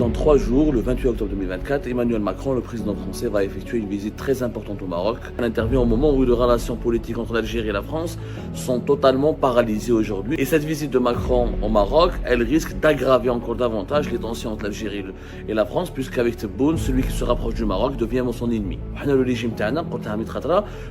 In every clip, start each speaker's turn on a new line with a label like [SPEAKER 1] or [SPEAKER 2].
[SPEAKER 1] Dans 3 jours, le 28 octobre 2024, Emmanuel Macron, le président français, va effectuer une visite très importante au Maroc. Elle intervient au moment où les relations politiques entre l'Algérie et la France sont totalement paralysées aujourd'hui. Et cette visite de Macron au Maroc, elle risque d'aggraver encore davantage les tensions entre l'Algérie et la France, puisqu'avec Tebboune, celui qui se rapproche du Maroc devient son ennemi. Le régime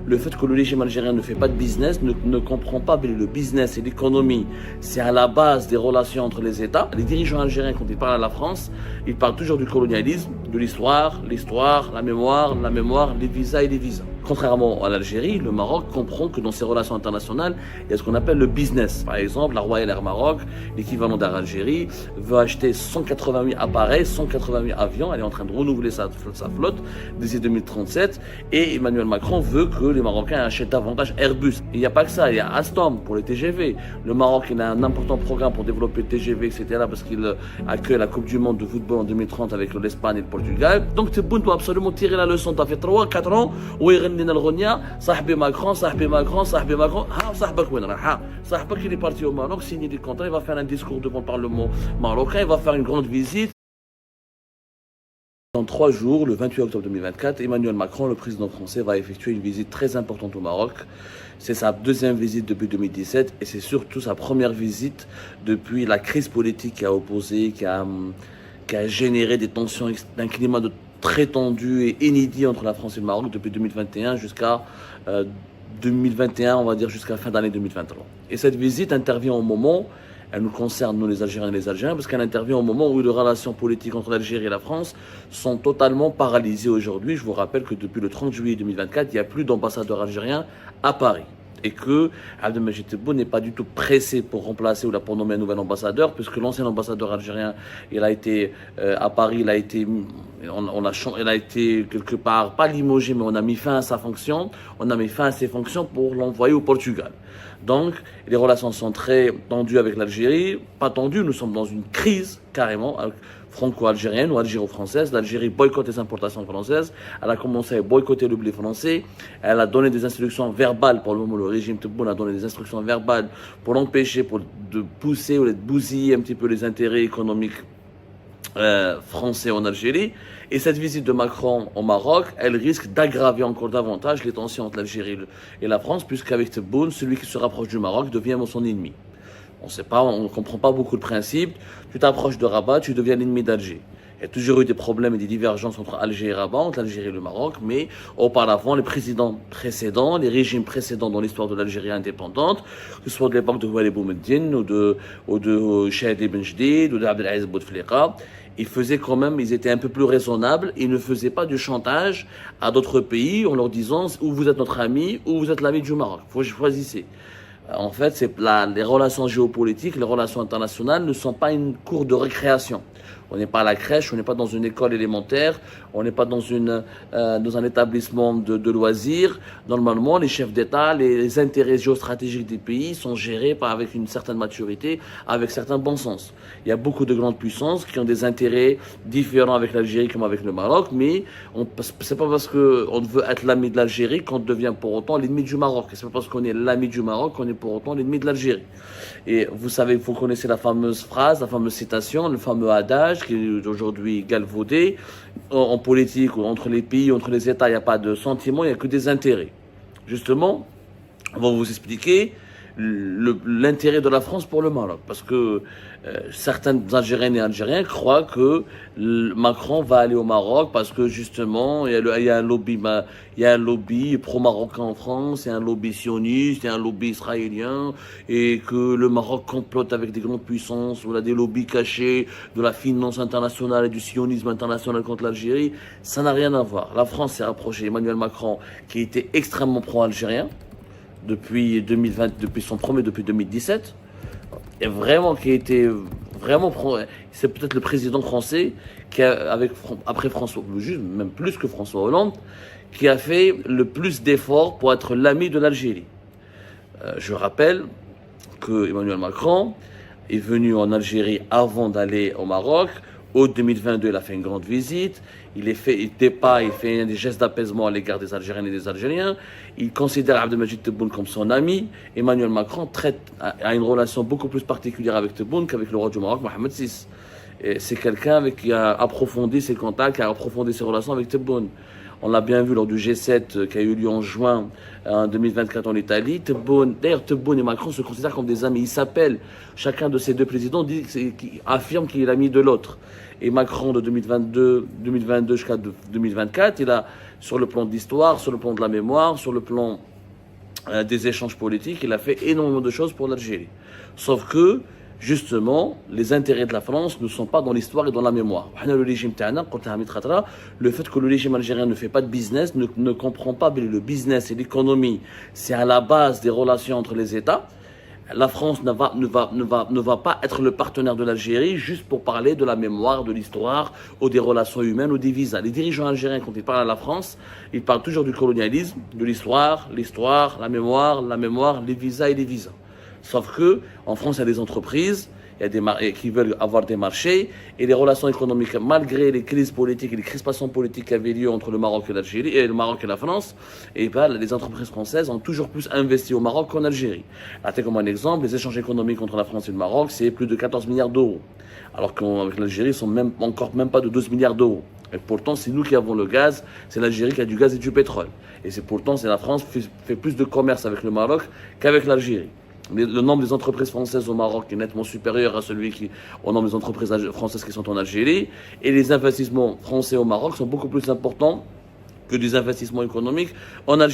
[SPEAKER 1] le fait que le régime algérien ne fait pas de business, ne comprend pas le business et l'économie, c'est à la base des relations entre les États. Les dirigeants algériens, quand ils parlent à la France, ils parlent toujours du colonialisme, de l'histoire, la mémoire, les visas et les visas. Contrairement à l'Algérie, le Maroc comprend que dans ses relations internationales, il y a ce qu'on appelle le business. Par exemple, la Royal Air Maroc, l'équivalent d'Air Algérie, veut acheter 188 appareils, 188 avions. Elle est en train de renouveler sa flotte d'ici 2037. Et Emmanuel Macron veut que les Marocains achètent davantage Airbus. Et il n'y a pas que ça, il y a Alstom pour les TGV. Le Maroc, il a un important programme pour développer le TGV, etc. parce qu'il accueille la Coupe du Monde de football en 2030 avec l'Espagne et le Portugal. Donc Tebboune doit absolument tirer la leçon. Ça fait 3-4 ans où il صاحبي Macron, il est parti au Maroc, signer des contrats, il va faire un discours devant le Parlement marocain, il va faire une grande visite. Dans 3 jours, le 28 octobre 2024, Emmanuel Macron, le président français, va effectuer une visite très importante au Maroc. C'est sa deuxième visite depuis 2017 et c'est surtout sa première visite depuis la crise politique qui a opposé, qui a généré des tensions, un climat très tendu et inédit entre la France et le Maroc depuis 2021 jusqu'à 2021, on va dire jusqu'à la fin d'année 2023. Et cette visite intervient au moment, elle nous concerne nous les Algériens et les Algériens, parce qu'elle intervient au moment où les relations politiques entre l'Algérie et la France sont totalement paralysées aujourd'hui. Je vous rappelle que depuis le 30 juillet 2024, il n'y a plus d'ambassadeur algérien à Paris. Et que Abdelmajid Tebboune n'est pas du tout pressé pour remplacer ou pour nommer un nouvel ambassadeur, puisque l'ancien ambassadeur algérien, il a été à Paris, il a été quelque part, pas limogé, mais on a mis fin à sa fonction, on a mis fin à ses fonctions pour l'envoyer au Portugal. Donc, les relations sont très tendues avec l'Algérie, pas tendues, nous sommes dans une crise carrément franco-algérienne ou algéro-française. L'Algérie boycotte les importations françaises, elle a commencé à boycotter le blé français, elle a donné des instructions verbales, pour le moment le régime Tebboune a donné des instructions verbales pour l'empêcher, de pousser ou de bousiller un petit peu les intérêts économiques français en Algérie. Et cette visite de Macron au Maroc, elle risque d'aggraver encore davantage les tensions entre l'Algérie et la France, puisqu'avec Tebboune, celui qui se rapproche du Maroc devient son ennemi. On sait pas, on ne comprend pas beaucoup le principe. Tu t'approches de Rabat, tu deviens l'ennemi d'Alger. Il y a toujours eu des problèmes et des divergences entre Alger et Rabat, entre l'Algérie et le Maroc, mais auparavant, les présidents précédents, les régimes précédents dans l'histoire de l'Algérie indépendante, que ce soit de l'époque de Ouali Boumediene ou de Chahed Ibn Jdid ou d'Abdelaziz Bouteflika, ils étaient un peu plus raisonnables, ils ne faisaient pas du chantage à d'autres pays en leur disant ou vous êtes notre ami ou vous êtes l'ami du Maroc. Faut choisissez. En fait, les relations géopolitiques, les relations internationales ne sont pas une cour de récréation. On n'est pas à la crèche, on n'est pas dans une école élémentaire, on n'est pas dans un établissement de loisirs. Normalement, les chefs d'État, les intérêts géostratégiques des pays sont gérés avec une certaine maturité, avec certains bon sens. Il y a beaucoup de grandes puissances qui ont des intérêts différents avec l'Algérie comme avec le Maroc, mais c'est pas parce qu'on veut être l'ami de l'Algérie qu'on devient pour autant l'ennemi du Maroc. C'est pas parce qu'on est l'ami du Maroc qu'on est pour autant l'ennemi de l'Algérie. Et vous connaissez la fameuse phrase, la fameuse citation, le fameux adage qui est aujourd'hui galvaudé. En politique ou entre les pays, entre les États, il n'y a pas de sentiments, il n'y a que des intérêts. Justement, on va vous expliquer l'intérêt de la France pour le Maroc. Parce que certains Algériennes et Algériens croient que Macron va aller au Maroc parce que justement, il y a un lobby pro-marocain en France, il y a un lobby sioniste, il y a un lobby israélien, et que le Maroc complote avec des grandes puissances, ou des lobbies cachés de la finance internationale et du sionisme international contre l'Algérie. Ça n'a rien à voir. La France s'est rapprochée, Emmanuel Macron, qui était extrêmement pro-algérien, depuis 2017, et vraiment c'est peut-être le président français après François, même plus que François Hollande, qui a fait le plus d'efforts pour être l'ami de l'Algérie. Je rappelle que Emmanuel Macron est venu en Algérie avant d'aller au Maroc. Août 2022, il a fait une grande visite. Il fait des gestes d'apaisement à l'égard des Algériennes et des Algériens. Il considère Abdelmajid Tebboune comme son ami. Emmanuel Macron a une relation beaucoup plus particulière avec Tebboune qu'avec le roi du Maroc, Mohamed VI. Et c'est quelqu'un qui a approfondi ses contacts, qui a approfondi ses relations avec Tebboune. On l'a bien vu lors du G7 qui a eu lieu en juin 2024 en Italie. D'ailleurs, Tebboune et Macron se considèrent comme des amis. Ils s'appellent. Chacun de ces deux présidents affirme qu'il est l'ami de l'autre. Et Macron de 2022 jusqu'à 2024, il a, sur le plan de l'histoire, sur le plan de la mémoire, sur le plan des échanges politiques, il a fait énormément de choses pour l'Algérie. Sauf que, justement, les intérêts de la France ne sont pas dans l'histoire et dans la mémoire. Le régime le fait que le régime algérien ne fait pas de business, ne comprend pas le business et l'économie, c'est à la base des relations entre les États. La France ne va pas être le partenaire de l'Algérie juste pour parler de la mémoire, de l'histoire, ou des relations humaines, ou des visas. Les dirigeants algériens, quand ils parlent à la France, ils parlent toujours du colonialisme, de l'histoire, la mémoire, les visas et les visas. Sauf que, en France, il y a des entreprises, qui veulent avoir des marchés, et les relations économiques, malgré les crises politiques et les crispations politiques qui avaient lieu entre le Maroc et l'Algérie, et le Maroc et la France, et ben, les entreprises françaises ont toujours plus investi au Maroc qu'en Algérie. Là, comme un exemple, les échanges économiques entre la France et le Maroc, c'est plus de 14 milliards d'euros. Alors qu'avec l'Algérie, ils sont même pas de 12 milliards d'euros. Et pourtant, c'est nous qui avons le gaz, c'est l'Algérie qui a du gaz et du pétrole. Et c'est la France qui fait plus de commerce avec le Maroc qu'avec l'Algérie. Le nombre des entreprises françaises au Maroc est nettement supérieur à au nombre des entreprises françaises qui sont en Algérie. Et les investissements français au Maroc sont beaucoup plus importants que des investissements économiques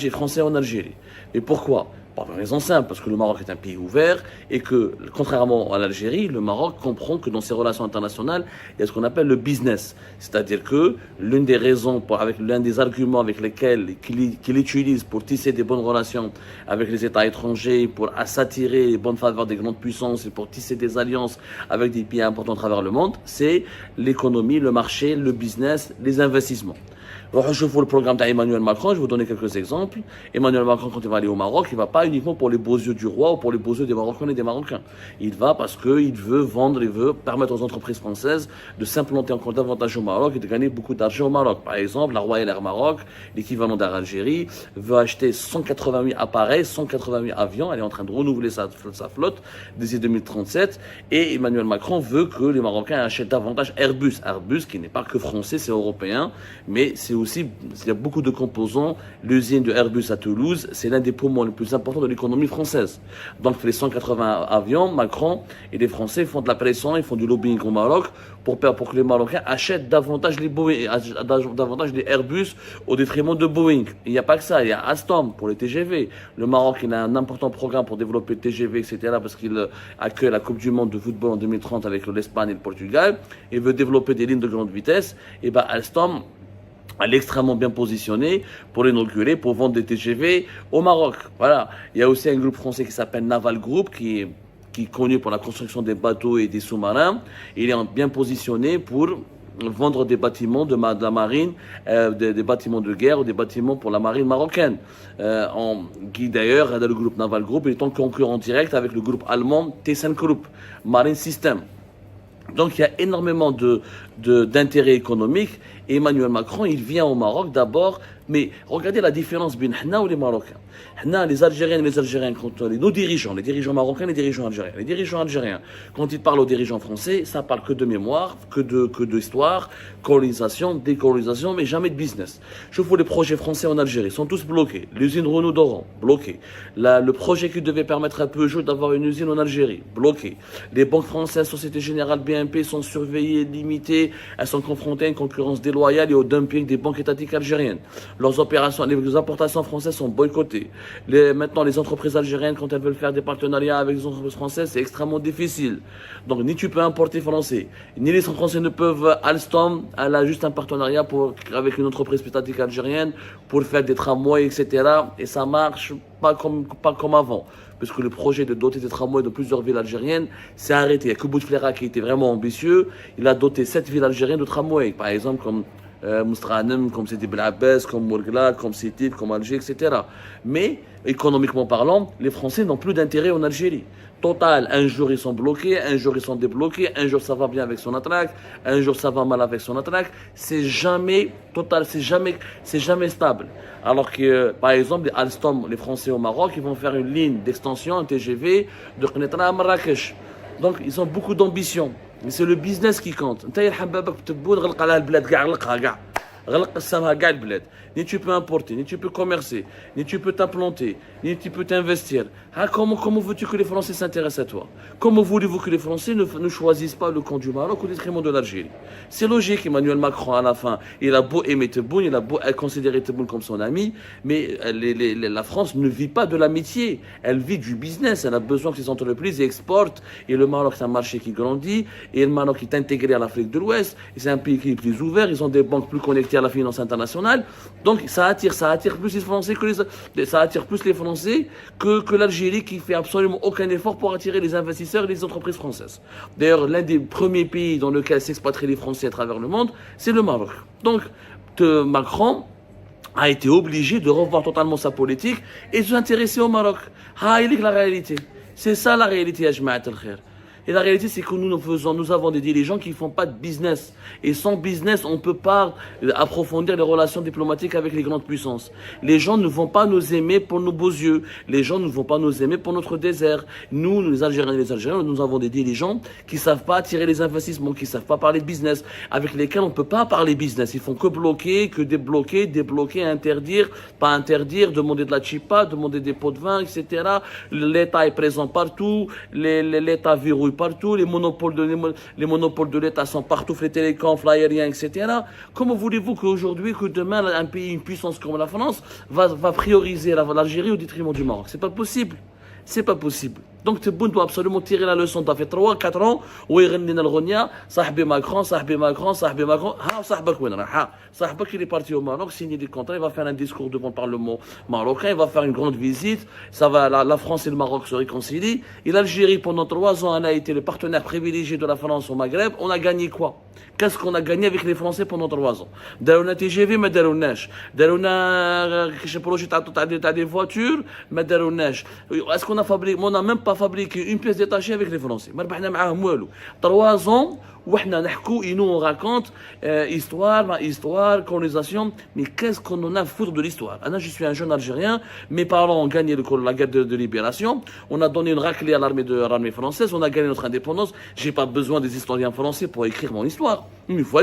[SPEAKER 1] français en Algérie. Et pourquoi ? Pour une raison simple, parce que le Maroc est un pays ouvert et que, contrairement à l'Algérie, le Maroc comprend que dans ses relations internationales, il y a ce qu'on appelle le business. C'est-à-dire que l'une des raisons, l'un des arguments avec lesquels qu'il utilise pour tisser des bonnes relations avec les États étrangers, pour s'attirer les bonnes faveurs des grandes puissances et pour tisser des alliances avec des pays importants à travers le monde, c'est l'économie, le marché, le business, les investissements. Alors, je vois le programme d'Emmanuel Macron, je vais vous donner quelques exemples. Emmanuel Macron, quand il va aller au Maroc, il ne va pas uniquement pour les beaux yeux du roi ou pour les beaux yeux des Marocains et des Marocains. Il va parce qu'il veut vendre, il veut permettre aux entreprises françaises de s'implanter encore davantage au Maroc et de gagner beaucoup d'argent au Maroc. Par exemple, la Royal Air Maroc, l'équivalent d'Air Algérie, veut acheter 180 000 appareils, 180 000 avions. Elle est en train de renouveler sa flotte d'ici 2037. Et Emmanuel Macron veut que les Marocains achètent davantage Airbus. Airbus qui n'est pas que français, c'est européen, mais c'est aussi, il y a beaucoup de composants. L'usine de Airbus à Toulouse, c'est l'un des poumons les plus importants de l'économie française. Donc les 180 avions, Macron et les Français font de la pression, ils font du lobbying au Maroc pour que les Marocains achètent davantage les Airbus au détriment de Boeing. Il n'y a pas que ça, il y a Alstom pour les TGV. Le Maroc, il a un important programme pour développer le TGV, etc. parce qu'il accueille la Coupe du Monde de football en 2030 avec l'Espagne et le Portugal. Il veut développer des lignes de grande vitesse. Et ben Alstom, elle est extrêmement bien positionnée pour l'inaugurer, pour vendre des TGV au Maroc. Voilà. Il y a aussi un groupe français qui s'appelle Naval Group, qui est connu pour la construction des bateaux et des sous-marins. Il est bien positionné pour vendre des bâtiments de la marine, des bâtiments de guerre ou des bâtiments pour la marine marocaine. Qui d'ailleurs, le groupe Naval Group est en concurrent direct avec le groupe allemand ThyssenKrupp Marine System. Donc il y a énormément d'intérêts économiques. Et Emmanuel Macron, il vient au Maroc d'abord, mais regardez la différence entre nous et les Marocains. Nous, les Algériens et les Algériens, nos dirigeants, les dirigeants marocains et les dirigeants algériens. Les dirigeants algériens, quand ils parlent aux dirigeants français, ça parle que de mémoire, que d'histoire, colonisation, décolonisation, mais jamais de business. Je vois les projets français en Algérie, sont tous bloqués. L'usine Renault d'Oran, bloquée. Le projet qui devait permettre à Peugeot d'avoir une usine en Algérie, bloqué. Les banques françaises, Société Générale, BNP sont surveillées, limitées. Elles sont confrontées à une concurrence déloyale et au dumping des banques étatiques algériennes. Les importations françaises sont boycottées. Maintenant, les entreprises algériennes, quand elles veulent faire des partenariats avec les entreprises françaises, c'est extrêmement difficile. Donc, ni tu peux importer français, ni les Français ne peuvent. Alstom, elle a juste un partenariat avec une entreprise étatique algérienne pour faire des tramways, etc. Et ça marche pas comme avant. Parce que le projet de doter des tramways de plusieurs villes algériennes s'est arrêté. Il n'y a que Bouteflika qui était vraiment ambitieux. Il a doté 7 villes algériennes de tramways. Par exemple, comme Moustranem, comme Sidi Bel Abbès, comme Mourgla, comme Sétif, comme Alger, etc. Mais, économiquement parlant, les Français n'ont plus d'intérêt en Algérie. Total, un jour ils sont bloqués, un jour ils sont débloqués, un jour ça va bien avec son attraque, un jour ça va mal avec son attraque. C'est jamais total, c'est jamais stable. Alors que, par exemple, les Alstom, les Français au Maroc, ils vont faire une ligne d'extension, un TGV, de Knetra à Marrakech. Donc, ils ont beaucoup d'ambition. Mais c'est le business qui compte. انت يا حبابك تبون غلق على البلاد كاع غلقها كاع. غلق قسمها كاع البلاد. Ni tu peux importer, ni tu peux commercer, ni tu peux t'implanter, ni tu peux t'investir. Ah, comment veux-tu que les Français s'intéressent à toi? Comment voulez-vous que les Français ne choisissent pas le camp du Maroc au détriment de l'Algérie? C'est logique, Emmanuel Macron, à la fin, il a beau aimer Tebboune, il a beau considérer Tebboune comme son ami, mais la France ne vit pas de l'amitié, elle vit du business, elle a besoin que ses entreprises exportent, et le Maroc, c'est un marché qui grandit, et le Maroc est intégré à l'Afrique de l'Ouest, et c'est un pays qui est plus ouvert, ils ont des banques plus connectées à la finance internationale, donc ça attire plus les Français ça attire plus les Français que l'Algérie qui fait absolument aucun effort pour attirer les investisseurs et les entreprises françaises. D'ailleurs, l'un des premiers pays dans lequel s'expatrient les Français à travers le monde, c'est le Maroc. Donc, Macron a été obligé de revoir totalement sa politique et de s'intéresser au Maroc. Ah, il est la réalité. C'est ça la réalité, Ajma'at al-Khair. Et la réalité, c'est que nous avons des dirigeants qui ne font pas de business. Et sans business, on ne peut pas approfondir les relations diplomatiques avec les grandes puissances. Les gens ne vont pas nous aimer pour nos beaux yeux. Les gens ne vont pas nous aimer pour notre désert. Nous, les Algériens et les Algériens, nous avons des dirigeants qui ne savent pas attirer les investissements, qui ne savent pas parler de business, avec lesquels on ne peut pas parler business. Ils font que bloquer, que débloquer, interdire, pas interdire, demander de la chipa, demander des pots de vin, etc. L'État est présent partout, l'État verrouille partout, les monopoles de l'État sont partout, les télécoms, l'aérien, etc. Comment voulez-vous qu'aujourd'hui, que demain, un pays, une puissance comme la France, va prioriser l'Algérie au détriment du Maroc? C'est pas possible. C'est pas possible. Donc Tebboune doit absolument tirer la leçon. Ça fait 3-4 ans où il y a le Sahbi Macron. Ah, Sahbak وين راح? Sahbak il est parti au Maroc, signer des contrats, il va faire un discours devant le Parlement marocain, il va faire une grande visite, la France et le Maroc se réconcilient. Et l'Algérie, pendant 3 ans, elle a été le partenaire privilégié de la France au Maghreb. On a gagné quoi? Qu'est-ce qu'on a gagné avec les Français pendant 3 ans? دارونا TGV ما دارووناش. دارونا كاش بروجي تاع des voitures ما دارووناش. Est-ce qu'on a fabriqué? On n'a même pas fabriqué une pièce détachée avec les Français. ما ربحنا معاهم والو. 3 ans وحنا نحكوا et nous on raconte histoire, colonisation, mais qu'est-ce qu'on en a à foutre de l'histoire? Moi, je suis un jeune Algérien, mes parents ont gagné la guerre de libération, on a donné une raclée à l'armée française, on a gagné notre indépendance, j'ai pas besoin des historiens français pour écrire mon histoire. Mais il faut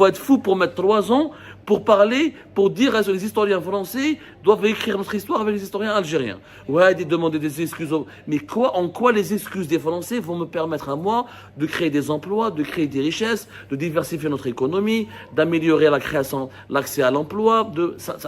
[SPEAKER 1] être fou pour mettre 3 ans pour parler, pour dire que les historiens français doivent écrire notre histoire avec les historiens algériens. Ouais, demander des excuses. Mais en quoi les excuses des Français vont me permettre à moi de créer des emplois, de créer des richesses, de diversifier notre économie, d'améliorer la création, l'accès à l'emploi,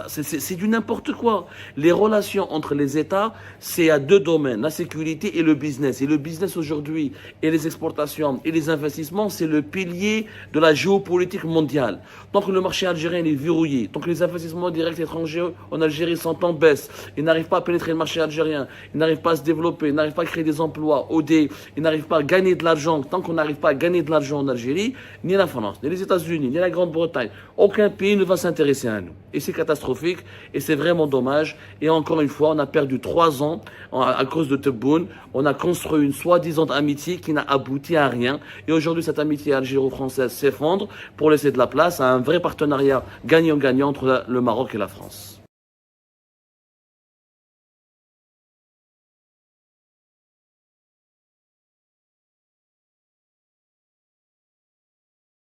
[SPEAKER 1] c'est du n'importe quoi. Les relations entre les États, c'est à 2 domaines, la sécurité et le business. Et le business aujourd'hui, et les exportations et les investissements, c'est le pilier de la géopolitique mondiale. Donc le marché algérien est verrouillé. Donc les investissements directs étrangers en Algérie sont en baisse. Ils n'arrivent pas à pénétrer le marché algérien. Ils n'arrivent pas à se développer. Ils n'arrivent pas à créer des emplois. Ils n'arrivent pas à gagner de l'argent. Tant qu'on n'arrive pas à gagner de l'argent en Algérie, ni la France, ni les États-Unis, ni la Grande-Bretagne, aucun pays ne va s'intéresser à nous. Et c'est catastrophique. Et c'est vraiment dommage. Et encore une fois, on a perdu 3 ans à cause de Tebboune. On a construit une soi-disant amitié qui n'a abouti à rien. Et aujourd'hui, cette amitié algéro-française s'effondre pour laisser de la place à un vrai partenariat gagnant-gagnant entre le Maroc et la France.